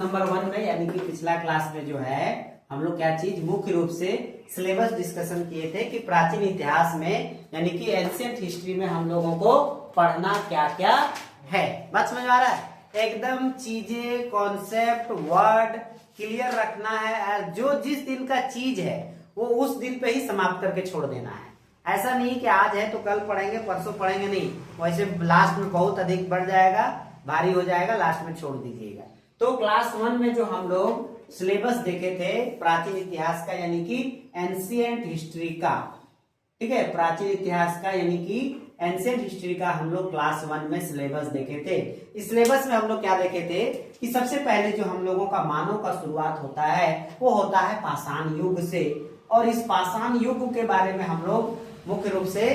Number 1 में यानी कि पिछला क्लास में जो है हम लोग क्या चीज मुख्य रूप से सिलेबस डिस्कशन किए थे कि प्राचीन इतिहास में यानी कि एंशिएंट हिस्ट्री में हम लोगों को पढ़ना क्या क्या है। बात समझ में आ रहा है? एकदम चीजें कॉन्सेप्ट वर्ड क्लियर रखना है। जो जिस दिन का चीज है वो उस दिन पे ही समाप्त करके छोड़ देना है। ऐसा नहीं कि आज है तो कल पढ़ेंगे परसों पढ़ेंगे, नहीं। वैसे लास्ट में बहुत अधिक बढ़ जाएगा, भारी हो जाएगा, लास्ट में छोड़ दीजिएगा। तो क्लास 1 में जो हम लोग सिलेबस देखे थे प्राचीन इतिहास का यानी कि एंशिएंट हिस्ट्री का, ठीक है, प्राचीन इतिहास का यानी कि एंशिएंट हिस्ट्री का हम लोग क्लास 1 में सिलेबस देखे थे। इस सिलेबस में हम लोग क्या देखे थे कि सबसे पहले जो हम लोगों का मानव का शुरुआत होता है वो होता है पाषाण युग से। और इस पाषाण युग के बारे में हम लोग मुख्य रूप से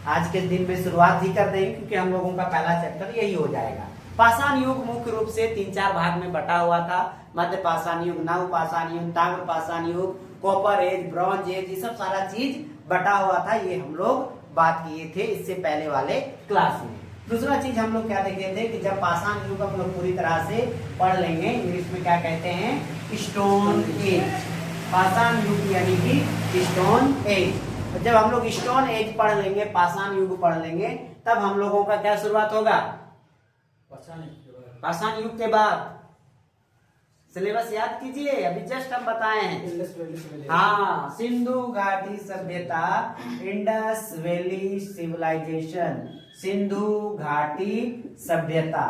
आज के दिन में शुरुआत ही कर देंगे, क्योंकि हम लोगों का पहला चैप्टर यही हो जाएगा। पाषाण युग मुख्य रूप से 3-4 भाग में बटा हुआ था। मध्य पाषाण युग, नव पाषाण युग, ताम्र पाषाण युग, कॉपर एज, ब्रॉन्ज एज, ये सब सारा चीज बटा हुआ था। ये हम लोग बात किए थे इससे पहले वाले क्लास में। दूसरा चीज हम लोग क्या देखे थे कि जब पाषाण युग हम लोग पूरी तरह से पढ़ लेंगे, इंग्लिश में क्या कहते हैं, स्टोन एज। पाषाण युग यानी कि स्टोन एज। जब हम लोग स्टोन एज पढ़ लेंगे, पाषाण युग पढ़ लेंगे, तब हम लोगों का क्या शुरुआत होगा? पाषाण युग के बाद सिलेबस याद कीजिए, अभी जस्ट हम बताए हैं। हाँ, सिंधु घाटी सभ्यता, इंडस वैली सिविलाइजेशन, सिंधु घाटी सभ्यता।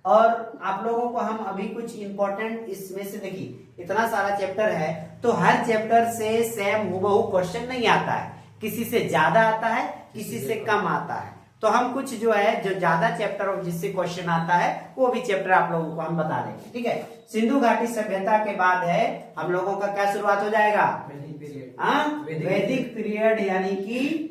और आप लोगों को हम अभी कुछ इंपॉर्टेंट इसमें से देखिए, इतना सारा चैप्टर है तो हर चैप्टर से सेम हूबहू क्वेश्चन नहीं आता है, किसी से ज्यादा आता है, किसी से कम आता है। तो हम कुछ जो है जो ज्यादा चैप्टर और जिससे क्वेश्चन आता है वो भी चैप्टर आप लोगों को हम बता देंगे, ठीक है। सिंधु घाटी सभ्यता के बाद है हम लोगों का क्या शुरुआत हो जाएगा? वैदिक पीरियड यानी कि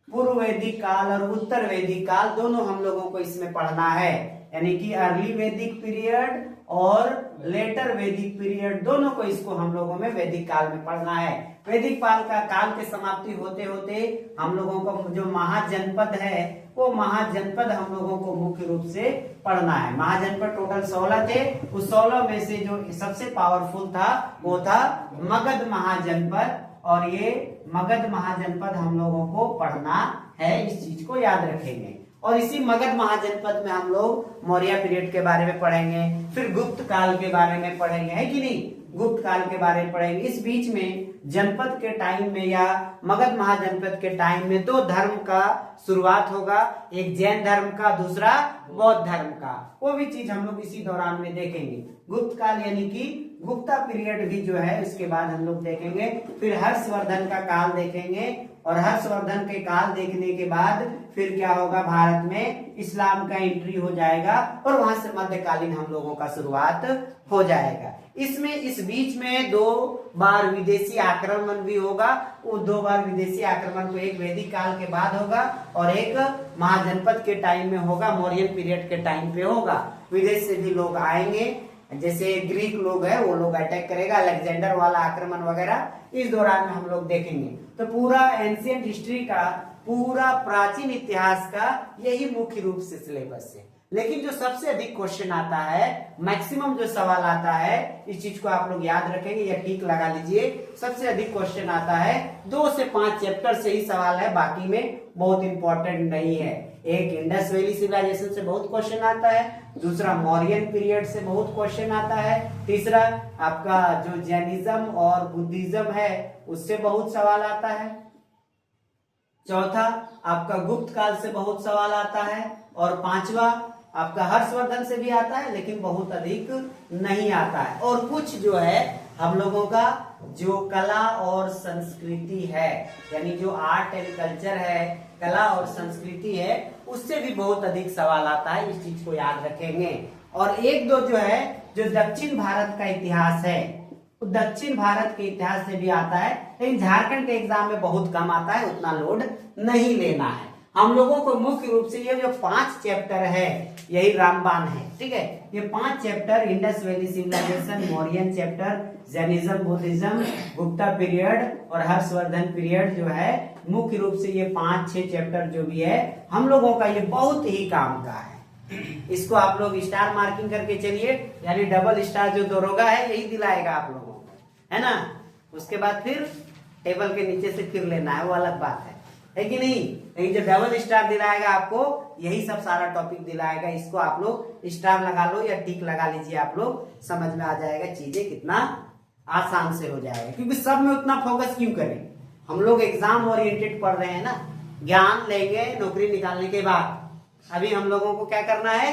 पूर्व वैदिक काल और उत्तर वैदिक काल दोनों हम लोगों को इसमें पढ़ना है। यानी कि अर्ली वैदिक पीरियड और लेटर वैदिक पीरियड दोनों को इसको हम लोगों में वैदिक काल में पढ़ना है। वैदिक काल के समाप्ति होते होते हम लोगों को जो महाजनपद है वो महाजनपद हम लोगों को मुख्य रूप से पढ़ना है। महाजनपद टोटल 16 थे, उस 16 में से जो सबसे पावरफुल था वो था मगध महाजनपद। और ये मगध महाजनपद हम लोगों को पढ़ना है, इस चीज को याद रखेंगे। और इसी मगध महाजनपद में हम लोग मौर्य पीरियड के बारे में पढ़ेंगे, फिर गुप्त काल के बारे में पढ़ेंगे, है कि नहीं? गुप्त काल के बारे में पढ़ेंगे। इस बीच में जनपद के टाइम में या मगध महाजनपद के टाइम में 2 धर्म का शुरुआत होगा, एक जैन धर्म का, दूसरा बौद्ध धर्म का। वो भी चीज हम लोग इसी दौरान में देखेंगे। गुप्त काल यानी कि गुप्ता पीरियड भी जो है इसके बाद हम लोग देखेंगे। फिर हर्षवर्धन का काल देखेंगे, और हर्षवर्धन के काल देखने के बाद फिर क्या होगा, भारत में इस्लाम का एंट्री हो जाएगा और वहां से मध्यकालीन हम लोगों का शुरुआत हो जाएगा। इसमें इस बीच में 2 बार विदेशी आक्रमण भी होगा। वो 2 बार विदेशी आक्रमण को एक वैदिक काल के बाद होगा और एक महाजनपद के टाइम में होगा, मौर्य पीरियड के टाइम पे होगा। विदेश से भी लोग आएंगे, जैसे ग्रीक लोग है वो लोग अटैक करेगा, अलेक्जेंडर वाला आक्रमण वगैरह इस दौरान में हम लोग देखेंगे। तो पूरा एंशिएंट हिस्ट्री का, पूरा प्राचीन इतिहास का यही मुख्य रूप से सिलेबस है। लेकिन जो सबसे अधिक क्वेश्चन आता है, मैक्सिमम जो सवाल आता है, इस चीज को आप लोग याद रखेंगे या टिक लगा लीजिए। सबसे अधिक क्वेश्चन आता है 2 से 5 चैप्टर से ही सवाल है, बाकी में बहुत इंपॉर्टेंट नहीं है। एक इंडस वैली सिविलाइजेशन से बहुत क्वेश्चन आता है, दूसरा मौर्यन पीरियड से बहुत क्वेश्चन आता है, तीसरा आपका जो जैनिज्म और बुद्धिज्म है उससे बहुत सवाल आता है, चौथा आपका गुप्त काल से बहुत सवाल आता है, और 5वां आपका हर्षवर्धन से भी आता है लेकिन बहुत अधिक नहीं आता है। और कुछ जो है हम लोगों का जो कला और संस्कृति है, यानी जो आर्ट एंड कल्चर है, कला और संस्कृति है, उससे भी बहुत अधिक सवाल आता है, इस चीज को याद रखेंगे। और 1-2 जो है जो दक्षिण भारत का इतिहास है, दक्षिण भारत के इतिहास से भी आता है, लेकिन झारखंड के एग्जाम में बहुत कम आता है, उतना लोड नहीं लेना है। हम लोगों को मुख्य रूप से ये जो 5 चैप्टर है यही रामबाण है, ठीक है। ये 5 chapter, Indus valley civilization, Mauryan chapter, Jainism, Buddhism, Gupta period और हर्षवर्धन पीरियड जो है, मुख्य रूप से ये 5-6 चैप्टर जो भी है हम लोगों का ये बहुत ही काम का है। इसको आप लोग स्टार मार्किंग करके चलिए, यानी डबल स्टार जो दरोगा है यही दिलाएगा आप लोगों को, है ना। उसके बाद फिर टेबल के नीचे से फिर लेना है, वो अलग बात है कि नहीं। लेकिन जो डबल स्टार दिलाएगा आपको यही सब सारा टॉपिक दिलाएगा, इसको आप लोग स्टार लगा लो या टिक लगा लीजिए, आप लोग समझ में आ जाएगा, चीजें कितना आसान से हो जाएगा। क्योंकि सब में उतना फोकस क्यों करें, हम लोग एग्जाम ओरिएंटेड पढ़ रहे हैं ना, ज्ञान लेंगे नौकरी निकालने के बाद। अभी हम लोगों को क्या करना है,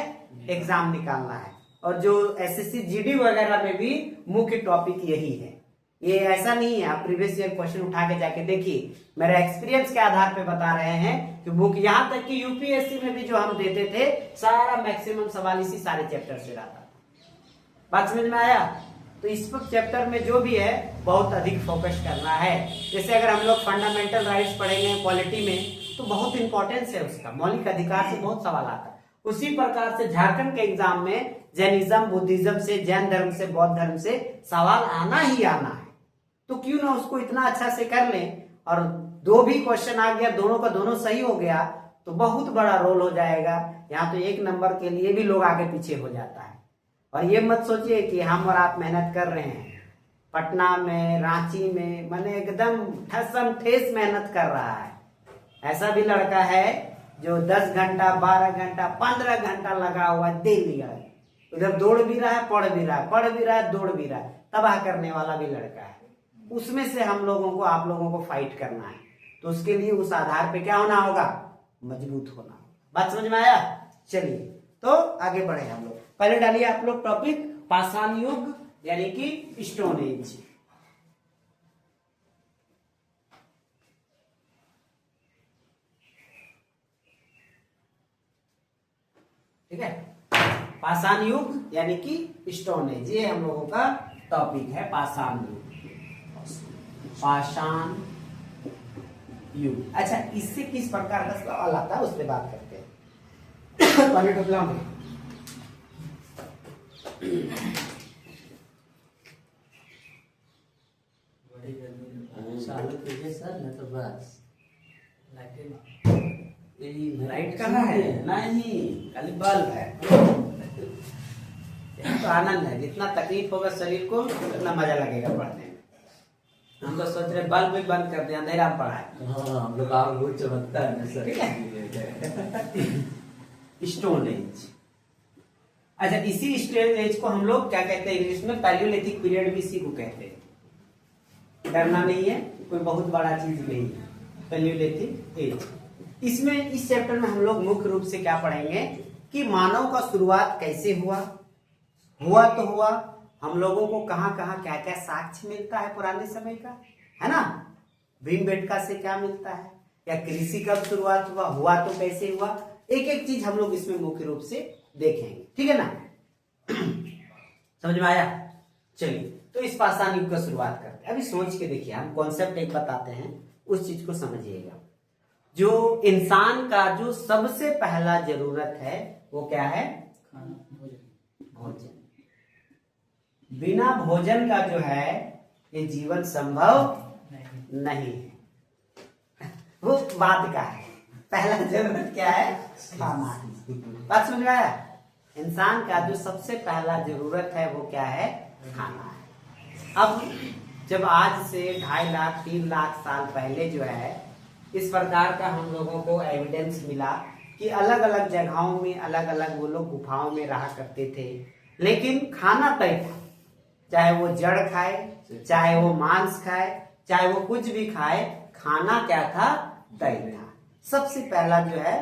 एग्जाम निकालना है। और जो एसएससी जीडी वगैरह में भी मुख्य टॉपिक यही है। ये ऐसा नहीं है, आप प्रीवियस ईयर क्वेश्चन उठा के जाके देखिए, मेरा एक्सपीरियंस के आधार पे बता रहे हैं कि बुक, यहाँ तक कि यूपीएससी में भी जो हम देते थे सारा मैक्सिमम सवाल इसी सारे चैप्टर से रहता। बात समझ में आया। तो इस चैप्टर में जो भी है बहुत अधिक फोकस करना है। जैसे अगर हम लोग फंडामेंटल राइट्स पढ़ेंगे पॉलिटी में तो बहुत इंपॉर्टेंस है उसका, मौलिक अधिकार से बहुत सवाल आता है। उसी प्रकार से झारखंड के एग्जाम में जैनिज्म, बुद्धिज्म से, जैन धर्म से, बौद्ध धर्म से सवाल आना ही आना है। तो क्यों ना उसको इतना अच्छा से कर लें, और दो भी क्वेश्चन आ गया, दोनों का दोनों सही हो गया तो बहुत बड़ा रोल हो जाएगा। यहाँ तो 1 नंबर के लिए भी लोग आगे पीछे हो जाता है। और ये मत सोचिए कि हम और आप मेहनत कर रहे हैं, पटना में, रांची में, मैंने एकदम ठसम ठेस मेहनत कर रहा है। ऐसा भी लड़का है जो 10 घंटा, 12 घंटा, 15 घंटा लगा हुआ डेली है, उधर दौड़ भी रहा है, पढ़ भी रहा है, पढ़ भी रहा है, दौड़ भी रहा है, तबाह करने वाला भी लड़का है। उसमें से हम लोगों को, आप लोगों को फाइट करना है। तो उसके लिए उस आधार पे क्या होना होगा, मजबूत होना। बात समझ में आया। चलिए तो आगे बढ़े हम लोग। पहले डालिए आप लोग टॉपिक पाषाण युग यानी कि स्टोन एज। ठीक है, पाषाण युग यानी कि स्टोन एज, ये हम लोगों का टॉपिक है। पाषाण युग, पाषाण युग। अच्छा, इससे किस प्रकार का सवाल आता है उस पर बात करते हैं। पानी टोपला में सर न तो बस लाइट कहाँ है, नहीं खाली बल्ब है। तो आनंद है, जितना तकलीफ होगा शरीर को उतना मजा लगेगा पढ़ने में। हम तो सोच रहे बल्ब भी बंद कर दे, अंधेरा में पढ़ाए। हाँ, हम लोग आग बहुत चमकता है ना सर। ठीक है। Stone age. अच्छा, इसी स्टोन एज को हम लोग क्या कहते हैं इंग्लिश में, पैलियोलिथिक पीरियड भी इसी को कहते हैं। डरना नहीं है, कोई बहुत बड़ा चीज नहीं है, पैलियोलिथिक एज। इसमें, इस चैप्टर में हम लोग मुख्य रूप से क्या पढ़ेंगे कि मानव का शुरुआत कैसे हुआ तो हुआ, हम लोगों को कहाँ कहाँ क्या क्या साक्ष्य मिलता है पुराने समय का, है ना। भीमबेटका से क्या मिलता है, या कृषि कब शुरुआत हुआ तो कैसे हुआ, एक एक चीज हम लोग इसमें मुख्य रूप से देखेंगे। ठीक है ना। समझ में आया। चलिए तो इस पाषाण युग का शुरुआत करते हैं। अभी सोच के देखिए, हम कॉन्सेप्ट एक बताते हैं, उस चीज को समझिएगा। जो इंसान का जो सबसे पहला जरूरत है वो क्या है, भोजन। बिना भोजन का जो है ये जीवन संभव नहीं है। वो बात का है, पहला जरूरत क्या है, खाना। बात समझ में आया। इंसान का जो सबसे पहला जरूरत है वो क्या है, खाना है। अब जब आज से 2.5 लाख 3 लाख साल पहले जो है इस प्रकार का हम लोगों को एविडेंस मिला कि अलग अलग जगहों में अलग अलग वो लोग गुफाओं में रहा करते थे, लेकिन खाना तय था। चाहे वो जड़ खाए, चाहे वो मांस खाए, चाहे वो कुछ भी खाए, खाना क्या था, तय था। सबसे पहला जो है,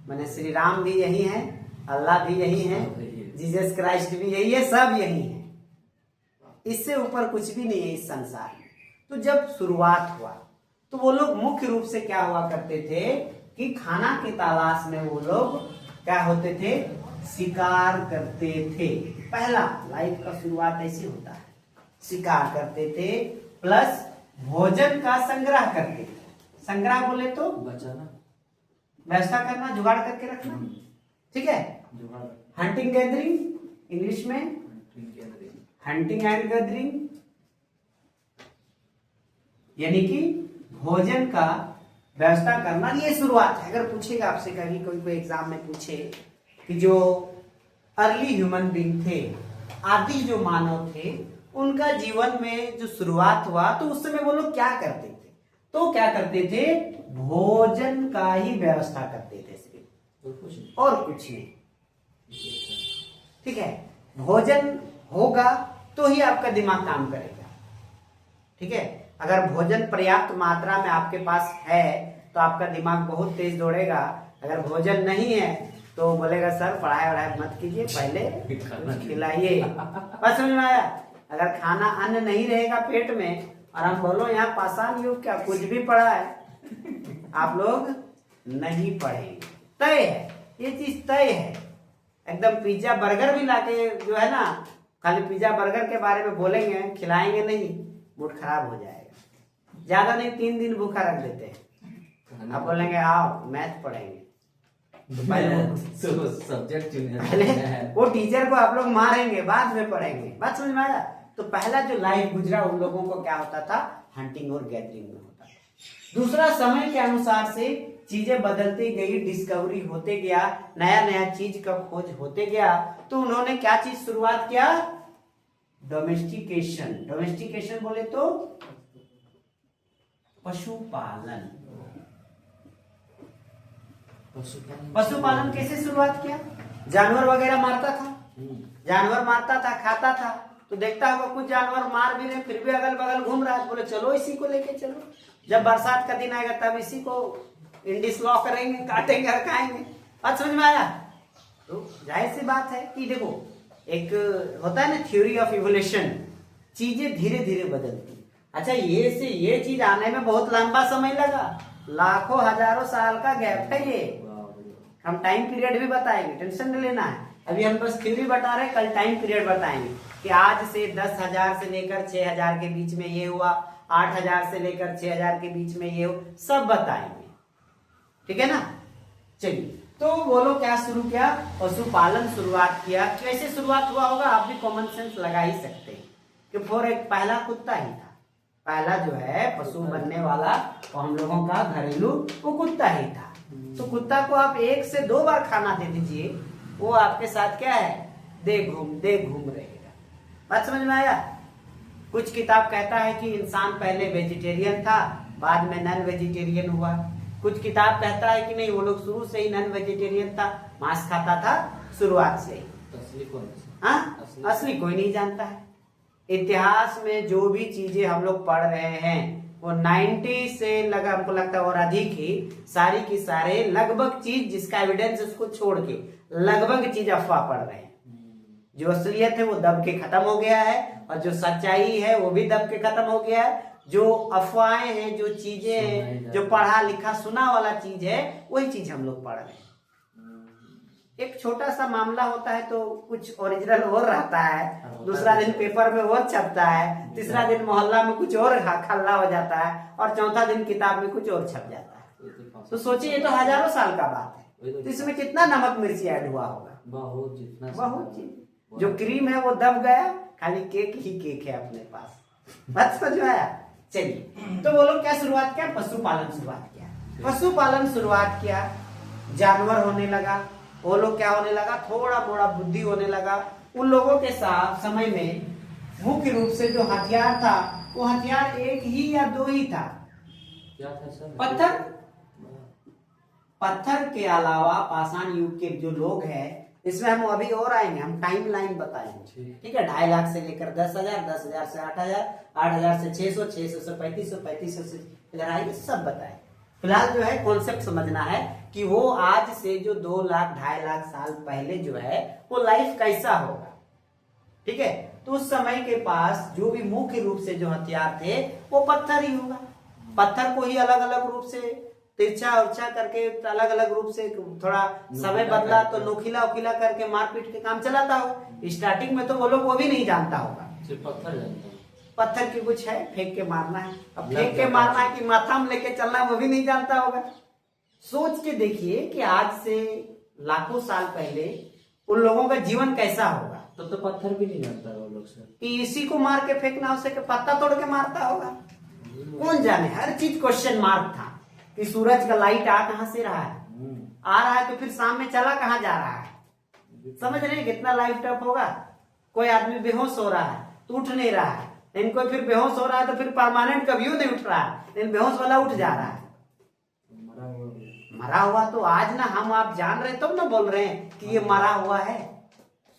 मैंने श्री राम भी यही है, अल्लाह भी यही है, जीसस क्राइस्ट भी यही है, सब यही है। इससे ऊपर कुछ भी नहीं है इस संसार में। तो जब शुरुआत हुआ तो वो लोग मुख्य रूप से क्या हुआ करते थे कि खाना की तलाश में वो लोग क्या होते थे, शिकार करते थे। पहला लाइफ का शुरुआत ऐसे होता है, शिकार करते थे, प्लस भोजन का संग्रह करते थे। संग्रह बोले तो बचाना, व्यवस्था करना, जुगाड़ करके रखना। ठीक है। हंटिंग गैदरिंग, इंग्लिश में हंटिंग एंड गैदरिंग, यानी कि भोजन का व्यवस्था करना, ये शुरुआत है। अगर पूछेगा आपसे कभी कोई एग्जाम में पूछे कि जो अर्ली ह्यूमन बीइंग थे, आदि जो मानव थे, उनका जीवन में जो शुरुआत हुआ तो उस समय वो लोग क्या करते थे? तो क्या करते थे? भोजन का ही व्यवस्था करते थे सिर्फ, और कुछ नहीं। ठीक है, भोजन होगा तो ही आपका दिमाग काम करेगा। ठीक है, अगर भोजन पर्याप्त मात्रा में आपके पास है तो आपका दिमाग बहुत तेज दौड़ेगा। अगर भोजन नहीं है तो बोलेगा सर पढ़ाई वढ़ाई मत कीजिए, पहले कुछ खिलाइए। बस समझ में आया? अगर खाना अन्न नहीं रहेगा पेट में और हम बोलो यहाँ पाषाण युग क्या कुछ भी पढ़ा है, आप लोग नहीं पढ़ेंगे। तय है, ये चीज तय है एकदम। पिज्जा बर्गर भी लाके जो है ना, खाली पिज्जा बर्गर के बारे में बोलेंगे, खिलाएंगे नहीं, मूड खराब हो जाएगा। ज्यादा नहीं 3 दिन भूखा रख देते हैं। आप बोलेंगे आओ मैथ पढ़ेंगे, तो पहले वो टीचर को आप लोग मारेंगे, बाद में पढ़ेंगे। बात समझ में आया? तो पहला जो लाइफ गुजरा उन लोगों को क्या होता था? हंटिंग और गैदरिंग में होता था। दूसरा, समय के अनुसार से चीजें बदलती गई, डिस्कवरी होते गया, नया नया चीज का खोज होते गया, तो उन्होंने क्या चीज शुरुआत किया? डोमेस्टिकेशन। डोमेस्टिकेशन बोले तो पशुपालन। पशुपालन कैसे शुरुआत किया? जानवर वगैरह मारता था, जानवर मारता था, खाता था, तो देखता होगा कुछ जानवर मार भी रहे फिर भी अगल बगल घूम रहा है, बोले चलो इसी को लेके चलो। जब बरसात का दिन आएगा तब इसी को इंडिस लॉ करेंगे, काटेंगे और खाएंगे। बात समझ में आया? तो जाहिर सी बात है कि देखो, एक होता है ना थ्योरी ऑफ इवोल्यूशन, चीजें धीरे धीरे बदलती। अच्छा, ये से ये चीज आने में बहुत लंबा समय लगा, लाखों हजारों साल का गैप है ये। हम टाइम पीरियड भी बताएंगे, टेंशन नहीं लेना है। अभी हम बस थ्योरी बता रहे हैं, कल टाइम पीरियड बताएंगे कि आज से 10,000 से लेकर 6,000 के बीच में ये हुआ, 8,000 से लेकर 6,000 के बीच में ये हो, सब बताएंगे। ठीक है ना? चलिए, तो बोलो क्या शुरू किया? पशुपालन शुरुआत किया। कैसे शुरुआत हुआ होगा? आप भी कॉमन सेंस लगा ही सकते हैं कि फॉर एक पहला कुत्ता ही था। पहला जो है पशु बनने वाला वो हम लोगों का घरेलू वो कुत्ता ही था। तो कुत्ता को आप 1 से 2 बार खाना दे दीजिए, वो आपके साथ क्या है? दे घूम रहेगा। बात समझ में आया? कुछ किताब कहता है कि इंसान पहले वेजिटेरियन था, बाद में नॉन वेजिटेरियन हुआ। कुछ किताब कहता है कि नहीं, वो लोग शुरू से ही नॉन वेजिटेरियन था, मांस खाता था शुरुआत से ही। असली कोई नहीं जानता है। इतिहास में जो भी चीजें हम लोग पढ़ रहे हैं वो 90 से लगा, हमको लगता है और अधिक ही, सारी की सारे लगभग चीज जिसका एविडेंस उसको छोड़ के लगभग चीज अफवाह पढ़ रहे हैं। जो असलियत है वो दब के खत्म हो गया है, और जो सच्चाई है वो भी दब के खत्म हो गया है। जो अफवाहें हैं, जो चीजें हैं, जो पढ़ा लिखा सुना वाला चीज है, वही चीज हम लोग पढ़ रहे हैं। एक छोटा सा मामला होता है तो कुछ ओरिजिनल और रहता है, दूसरा दिन पेपर में और छपता है, तीसरा दिन मोहल्ला में कुछ और खल्ला हो जाता है, और चौथा दिन किताब में कुछ और छप जाता है। तो सोचिए, ये तो हजारों साल का बात है, तो इसमें कितना नमक मिर्ची ऐड हुआ होगा? बहुत चीज। जो क्रीम है वो दब गया, खाली केक ही केक है अपने पास। बात समझ में आया? चलिए, तो वो लोग क्या शुरुआत किया? पशुपालन शुरुआत किया। पशुपालन शुरुआत किया, जानवर होने लगा, वो लोग क्या होने लगा? थोड़ा मोड़ा बुद्धि होने लगा। उन लोगों के साथ समय में मुख्य रूप से जो हथियार था वो हथियार 1 ही या 2 ही था। क्या था सर? पत्थर। पत्थर के अलावा पाषाण युग के जो लोग हैं, इसमें हम अभी और आएंगे, हम टाइम लाइन बताएंगे। ठीक है, 2.5 लाख से लेकर 10,000, 10,000 से 8,000, 8,000 से 600, 600 से 3500, 3500 से इधर आएंगे, सब बताए। फिलहाल जो है कॉन्सेप्ट समझना है कि वो आज से जो 2 लाख 2.5 लाख साल पहले जो है वो लाइफ कैसा होगा। ठीक है, तो उस समय के पास जो भी मुख्य रूप से जो हथियार थे वो पत्थर ही होगा। पत्थर को ही अलग अलग रूप से तिरछा उर्छा करके, अलग अलग रूप से, थोड़ा समय बदला तो नोखिला उखिला करके मारपीट के काम चलाता हो। स्टार्टिंग में तो वो लोग वो भी नहीं जानता होगा, सिर्फ पत्थर जानता है। पत्थर की कुछ है, फेंक के मारना है। अब फेंक के मारना है कि माथा में लेके चलना है, वो भी नहीं जानता होगा। सोच के देखिए कि आज से लाखों साल पहले उन लोगों का जीवन कैसा होगा। तो पत्थर भी नहीं जानता वो लोग सर, कि इसी को मार के फेंकना, उसे के पत्ता तोड़ के मारता होगा, कौन जाने। हर चीज क्वेश्चन मार्क था कि सूरज का लाइट आ कहां से रहा है, आ रहा है तो फिर शाम में चला कहां जा रहा है, समझ रहे हैं कितना लाइफ टफ होगा। कोई आदमी बेहोश हो रहा है तो उठ नहीं रहा है, लेकिन कोई फिर बेहोश हो रहा है तो फिर परमानेंट कभी नहीं उठ रहा है, लेकिन बेहोश वाला उठ जा रहा है। मरा हुआ तो आज ना हम आप जान रहे तब ना बोल रहे हैं कि ये मरा हुआ है।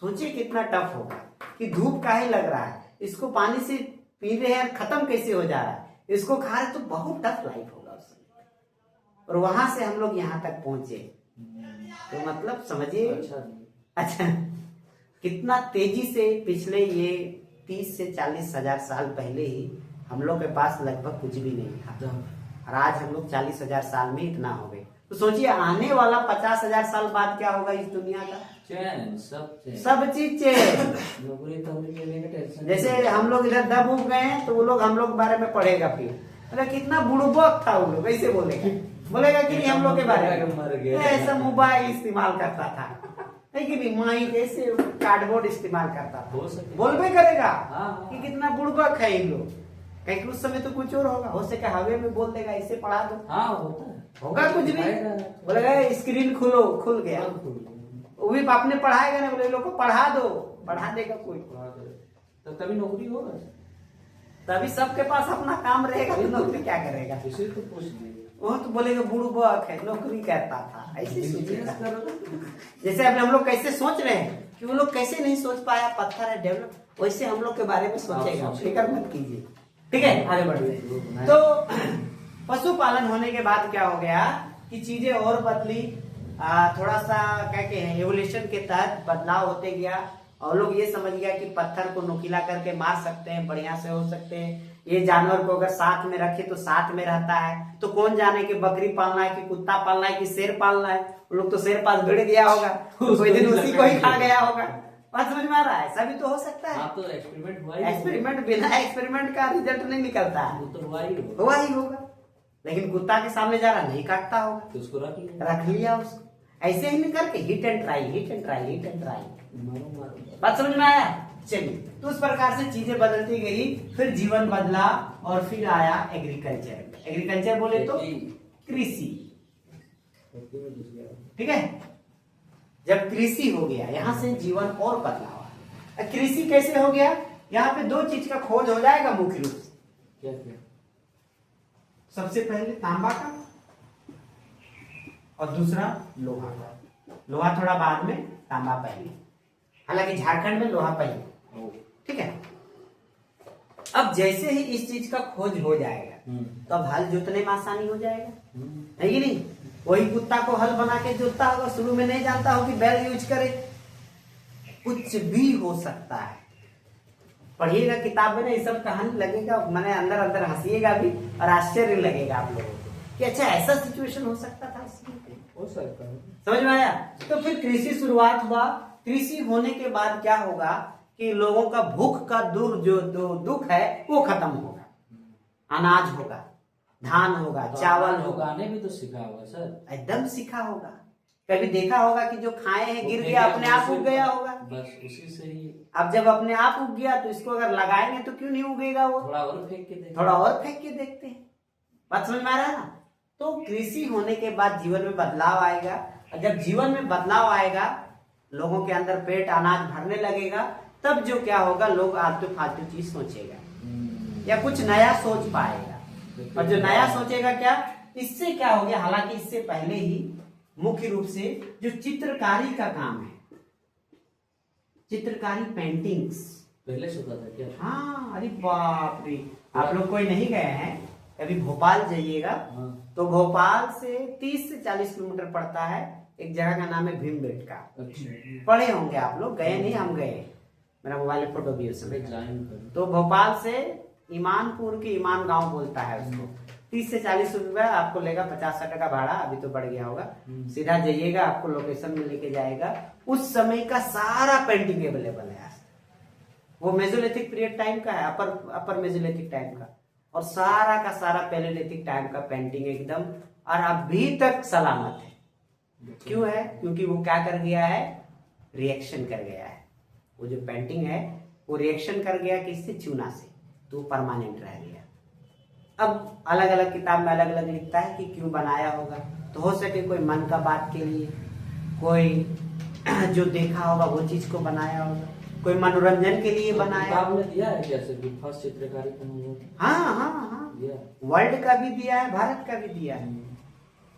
सोचिए कितना टफ होगा कि धूप काहे लग रहा है, इसको पानी से पी रहे हैं, खत्म कैसे हो जा रहा है, इसको खा रहे तो बहुत टफ लाइफ होगा उस समय। और वहां से हम लोग यहाँ तक पहुंचे तो मतलब समझिए अच्छा कितना तेजी से पिछले ये 30 से 40 हजार साल पहले ही हम लोग के पास लगभग कुछ भी नहीं था, और आज हम लोग 40 हजार साल में इतना हो गए। तो सोचिए आने वाला 50 हजार साल बाद क्या होगा इस दुनिया का। चैन सब चीज चेंज। नौकरी लेने का टेंशन। जैसे हम लोग इधर दब उग गए हैं तो वो लोग हम लोग के बारे में पढ़ेगा, फिर मतलब कितना बुड़बक था वो लोग, ऐसे बोलेगा कि हम लोग के बारे में ऐसा मोबाइल इस्तेमाल करता था, है कि नहीं, माइक ऐसे कार्डबोर्ड इस्तेमाल करता था, बोलबे करेगा कि कितना बुड़बक है इन लोग। कहीं उस समय तो कुछ और होगा, हो सके हवे में बोल देगा इसे पढ़ा दो, होता है, होगा कुछ भी, बोलेगा स्क्रीन खुलो, खुल गया, वो भी आपने पढ़ाएगा ना, बोले लोग को पढ़ा दो, पढ़ा देगा कोई, तो तभी नौकरी होगा। तभी सबके पास अपना काम रहेगा तो नौकरी क्या करेगा। तो पूछ वो तो बोलेगा बुड़बक है, नौकरी करता था, ऐसे सोचेगा। जैसे अब हम लोग कैसे सोच रहे हैं कि वो लोग कैसे नहीं सोच पाया, पत्थर है डेवलप, वैसे हम लोग के बारे में सोचेगा, फिक्र मत कीजिए, ठीक है। आगे बढ़िए। तो पशुपालन होने के बाद क्या हो गया कि चीजें और बदली, थोड़ा सा क्या कहते हैं एवोल्यूशन के तहत बदलाव होते गया, और लोग ये समझ गया कि पत्थर को नुकीला करके मार सकते हैं, बढ़िया से हो सकते हैं। ये जानवर को अगर साथ में रखे तो साथ में रहता है, तो कौन जाने कि बकरी पालना है कि कुत्ता पालना है कि शेर पालना है। वो लोग तो शेर पास भिड़ गया होगा, कोई दिन उसी को ही खा गया होगा। बात समझ में आ रहा है, ऐसा भी तो हो सकता है। तो एक्सपेरिमेंट हुआ, एक्सपेरिमेंट बिना एक्सपेरिमेंट का रिजल्ट नहीं निकलता है, वो तो हुआ ही होगा। लेकिन कुत्ता के सामने जा रहा नहीं काटता होगा, तो उसको रख लिया उसको, ऐसे ही नहीं करके hit and try, hit and try, hit and try. मारो। बात समझ में आया। चलिए, तो उस प्रकार से चीजें बदलती गई, फिर जीवन बदला और फिर आया एग्रीकल्चर। एग्रीकल्चर बोले तो कृषि, ठीक है। जब कृषि हो गया, यहां से जीवन और बदला हुआ। कृषि कैसे हो गया, यहाँ पे दो चीज का खोज हो जाएगा मुख्य रूप से। क्या क्या? सबसे पहले तांबा का और दूसरा लोहा का। लोहा थोड़ा बाद में, तांबा पहले। हालांकि झारखंड में लोहा पहले, ठीक है। अब जैसे ही इस चीज का खोज हो जाएगा तो अब हल जोतने में आसानी हो जाएगा, है कि नहीं। वही कुत्ता को हल बना के जोतता होगा, शुरू में नहीं जानता हो कि बैल यूज करे, कुछ भी हो सकता है। पढ़िएगा किताब में ना, ये सब कहानी लगेगा, मैंने अंदर अंदर हंसीएगा भी और आश्चर्य लगेगा आप लोगों को कि अच्छा ऐसा सिचुएशन हो सकता था, हो सकता है। समझ में आया। तो फिर कृषि शुरुआत हुआ। कृषि होने के बाद क्या होगा कि लोगों का भूख का जो दुख है वो खत्म होगा, अनाज होगा, धान होगा, चावल होगा। उगाने भी तो सीखा होगा सर, एकदम सीखा होगा। कभी देखा होगा कि जो खाए हैं गिर गया, अपने आप उग गया होगा, बस उसी से ही। अब जब अपने आप उग गया तो इसको अगर लगाएंगे तो क्यों नहीं उगेगा वो, थोड़ा और फेंक के देखते, थोड़ा और फेंक के देखते हैं। बात समझ में आ रहा है ना। तो कृषि होने के बाद जीवन में बदलाव आएगा, और जब जीवन में बदलाव आएगा, लोगों के अंदर पेट अनाज भरने लगेगा, तब जो क्या होगा, लोग आलतू फालतू चीज सोचेगा या कुछ नया सोच पाएगा। और जो नया सोचेगा क्या, इससे क्या हो गया, हालांकि इससे पहले ही मुख्य रूप से जो चित्रकारी का काम है, चित्रकारी, पेंटिंग्स पहले से होता था क्या? हाँ, अरे बाप रे, आप लोग कोई नहीं गए हैं कभी भोपाल जाइएगा तो भोपाल से 30 से 40 किलोमीटर पड़ता है, एक जगह का नाम है भीमबेटका। अच्छा, पढ़े होंगे आप लोग, गए नहीं, हम गए, मेरा मोबाइल में फोटो भी उस समय। जाएंगे। तो भोपाल से ईमानपुर के ईमान गांव बोलता है उसको, 30 से 40 रुपया आपको लेगा, 50-60 का भाड़ा, अभी तो बढ़ गया होगा। सीधा जाइएगा, आपको लोकेशन में लेके जाएगा। उस समय का सारा पेंटिंग अवेलेबल है, वो मेसोलिथिक पीरियड टाइम का है, अपर मेसोलिथिक टाइम का, और सारा का सारा पैलेलिथिक टाइम का पेंटिंग एकदम, और अभी तक सलामत है। क्यों है, क्योंकि वो क्या कर गया है, रिएक्शन कर गया है। वो जो पेंटिंग है वो रिएक्शन कर गया किससे, चूना से, तो परमानेंट रह गया। अब अलग अलग किताब में अलग अलग लिखता है कि क्यों बनाया होगा, तो हो सके कोई मन का बात के लिए, कोई जो देखा होगा वो चीज को बनाया होगा, कोई मनोरंजन के लिए बनाया। किताब में दिया है कैसे कि फर्स्ट चित्रकारी कौन हुआ था? हाँ हाँ हाँ, दिया। वर्ल्ड का भी दिया है, भारत का भी दिया है।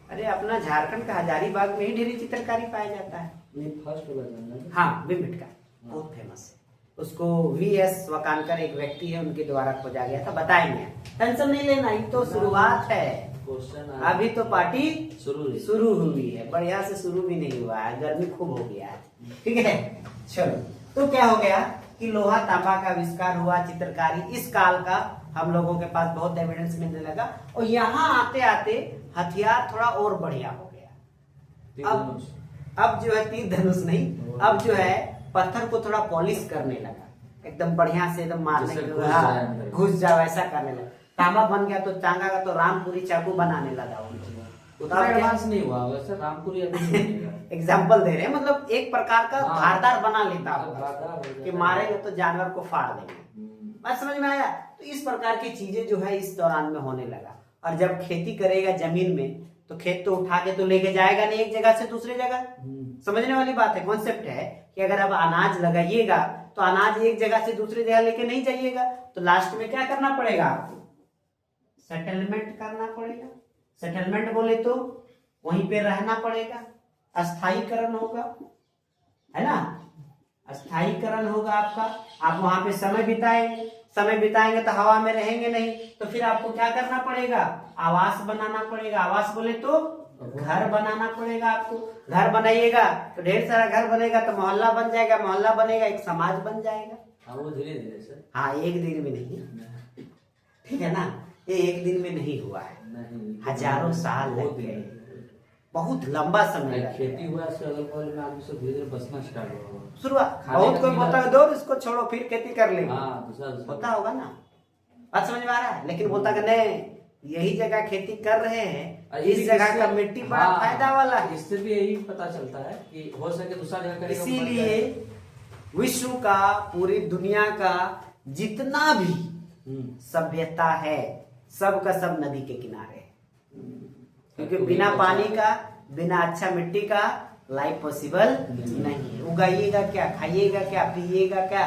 अरे अपना झारखंड का हजारीबाग में ही ढेरी चित्रकारी पाया जाता है। नहीं फर्स्ट वाला जानना है। हाँ विमिट का बहुत फेमस है, उसको वीएस वकानकर एक व्यक्ति है उनके द्वारा खोजा गया था, बताएंगे, टेंशन नहीं लेना, ये तो शुरुआत है, क्वेश्चन अभी तो पार्टी शुरू हुई है, बढ़िया से शुरू भी नहीं हुआ है, गर्मी खूब हो गया है। ठीक है, चलो तो क्या हो गया कि लोहा तांबा का आविष्कार हुआ, चित्रकारी इस काल का हम लोगों के पास बहुत एविडेंस मिलने लगा, और यहाँ आते आते हथियार थोड़ा और बढ़िया हो गया। अब जो है तीर धनुष नहीं, अब जो है पत्थर को थोड़ा पॉलिश करने लगा, एकदम बढ़िया से एकदम मारने के घुस जाओ ऐसा करने लगा। तांबा बन गया तो चांगा का तो रामपुरी चाकू बनाने लगा। उतना एडवांस नहीं हुआ वैसे, रामपुरी अभी नहीं बनेगा। एग्जाम्पल दे रहे हैं, मतलब एक प्रकार का हाँ। धारदार बना लेता होगा धारदार कि मारेंगे तो जानवर को फाड़ देंगे। बात समझ में आया? तो इस प्रकार की चीजें जो है इस दौरान में होने लगा। और जब खेती करेगा जमीन में तो खेत तो उठा के तो लेके जाएगा नहीं एक जगह से दूसरी जगह। समझने वाली बात है, कॉन्सेप्ट है कि अगर आप अनाज लगाइएगा तो अनाज एक जगह से दूसरी जगह लेके नहीं जाइएगा, तो लास्ट में क्या करना पड़ेगा आपको? सेटलमेंट करना पड़ेगा। सेटलमेंट बोले तो वहीं पे रहना पड़ेगा, अस्थायीकरण होगा, है ना, अस्थायीकरण होगा आपका। आप वहां पे समय बिताएंगे, समय बिताएंगे तो हवा में रहेंगे नहीं, तो फिर आपको क्या करना पड़ेगा? आवास बनाना पड़ेगा। आवास बोले तो घर बनाना पड़ेगा आपको। घर बनाइएगा तो ढेर सारा घर बनेगा तो मोहल्ला बन जाएगा, मोहल्ला बनेगा एक समाज बन जाएगा। हाँ वो धीरे धीरे सर। हाँ एक दिन में नहीं, ठीक है ना, ये एक दिन में नहीं हुआ है, हजारों साल लग गए, बहुत लंबा समय लगा। खेती हुआ इसके अगल बगल में आदमी सब धीरे धीरे बसना स्टार्ट हुआ। शुरुआत बहुत कोई बोलता है दो इसको छोड़ो फिर खेती कर लेंगे, दूसरा होता होगा ना, बात समझ में आ रहा है। लेकिन बोलता कि नहीं यही जगह खेती कर रहे हैं, इस जगह का मिट्टी बड़ा फायदा वाला है। इससे भी यही पता चलता है कि हो सके दूसरा जगह करेगा। इसीलिए विश्व का, पूरी दुनिया का जितना भी सभ्यता है सब का सब नदी के किनारे है, क्योंकि बिना पानी का, बिना अच्छा मिट्टी का लाइफ पॉसिबल नहीं। उगाइएगा क्या, खाइएगा क्या, पिएगा क्या?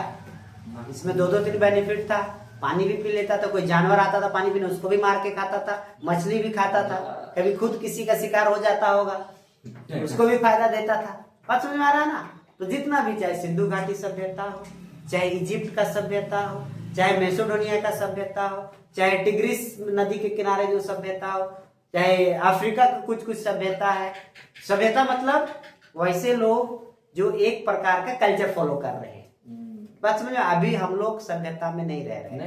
इसमें दो तीन बेनिफिट था। पानी भी पी लेता था, कोई जानवर आता था पानी पीने उसको भी मार के खाता था, मछली भी खाता था, कभी खुद किसी का शिकार हो जाता होगा उसको भी फायदा देता था। बात समझ में आ रहा है ना? तो जितना भी, चाहे सिंधु घाटी सभ्यता हो, चाहे इजिप्ट का सभ्यता हो, चाहे मैसेडोनिया का सभ्यता हो, चाहे टिग्रिस नदी के किनारे जो सभ्यता हो, चाहे अफ्रीका का कुछ सभ्यता है। सभ्यता मतलब वैसे लोग जो एक प्रकार का कल्चर फॉलो कर रहे हैं। बात समझ में? अभी हम लोग सभ्यता में नहीं रह रहे,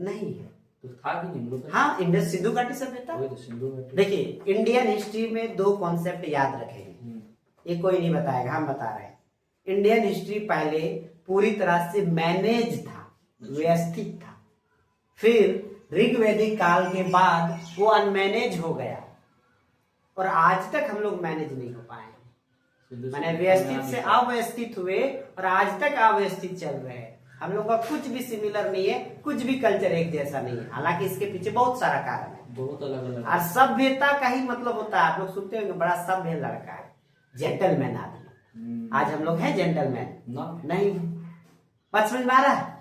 नहीं है तो था कि नहीं लोग। हाँ, इंडस सिंधु घाटी सभ्यता। देखिए इंडियन हिस्ट्री में दो कॉन्सेप्ट याद रखेंगे, ये कोई नहीं बताएगा, हम बता रहे हैं। इंडियन हिस्ट्री पहले पूरी तरह से मैनेज था, व्यवस्थित था, फिर ऋग्वैदिक काल के बाद वो अनमैनेज हो गया और आज तक हम लोग मैनेज नहीं हो पाए। मैंने व्यवस्थित से अव्यवस्थित हुए और आज तक अव्यवस्थित चल रहे हैं। हम लोग का कुछ भी सिमिलर नहीं है, कुछ भी कल्चर एक जैसा नहीं है, हालांकि इसके पीछे बहुत सारा कारण है, बहुत अलग अलग। और सभ्यता का ही मतलब होता है, आप लोग सुनते होंगे बड़ा सभ्य लड़का है, जेंटलमैन आदमी। आज हम लोग हैं जेंटलमैन नहीं। बात समझ में आ रहा है?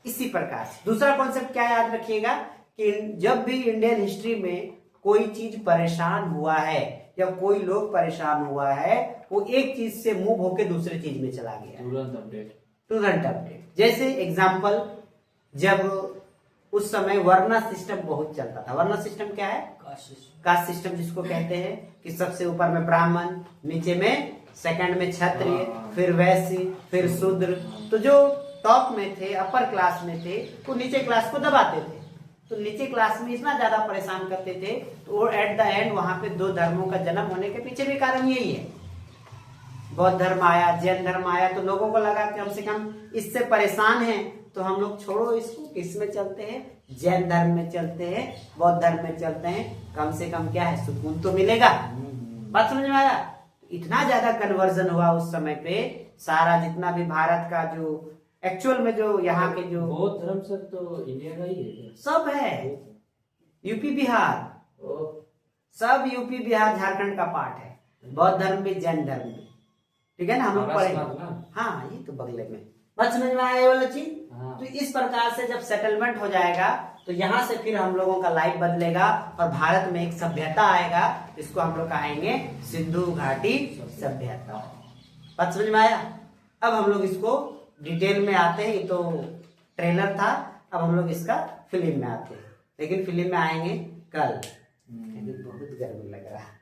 इसी प्रकार से दूसरा कॉन्सेप्ट क्या याद रखिएगा कि जब भी इंडियन हिस्ट्री में कोई चीज परेशान हुआ है या कोई लोग परेशान हुआ है, वो एक चीज से मूव होके दूसरे चीज में चला गया, तुरंत अपडेट। जैसे एग्जांपल, जब उस समय वर्ना सिस्टम बहुत चलता था। वर्ना सिस्टम क्या है? कास्ट सिस्टम जिसको कहते हैं कि सबसे ऊपर में ब्राह्मण, नीचे में सेकंड में क्षत्रिय, फिर वैश्य, फिर शूद्र। तो जो टॉप में थे, अपर क्लास में थे, वो नीचे क्लास को दबाते थे। तो नीचे क्लास में इतना ज्यादा परेशान करते थे, तो एट द एंड वहां पे दो धर्मों का जन्म होने के पीछे भी कारण यही है। बौद्ध धर्म आया, जैन धर्म आया, तो लोगों को लगा कि कम से कम इससे परेशान हैं तो हम लोग छोड़ो इसको, किस में चलते हैं, जैन धर्म में चलते हैं, बौद्ध धर्म में चलते हैं, कम से कम क्या है, सुकून तो मिलेगा। बात समझ में आया? इतना ज्यादा कन्वर्जन हुआ उस समय पे, सारा जितना भी भारत का जो एक्चुअल में जो यहाँ के जो बौद्ध धर्म सब तो इंडिया का ही है, सब है, यूपी बिहार, सब यूपी बिहार झारखंड का पार्ट है, बौद्ध धर्म भी जैन धर्म भी, ठीक है ना, हम लोग महाराष्ट्र पढ़ेंगे। ना? हाँ, ये तो बगले में। बात समझ में आया ये वाला चीज? हाँ। तो इस प्रकार से जब सेटलमेंट हो जाएगा तो यहाँ से फिर हम लोगों का लाइफ बदलेगा और भारत में एक सभ्यता आएगा, इसको हम लोग कहेंगे सिंधु घाटी सभ्यता। बात समझ में आया? अब हम लोग इसको डिटेल में आते हैं, ये तो ट्रेलर था, अब हम लोग इसका फिल्म में आते हैं, लेकिन फिल्म में आएंगे कल, क्योंकि बहुत गर्मी लग रहा है।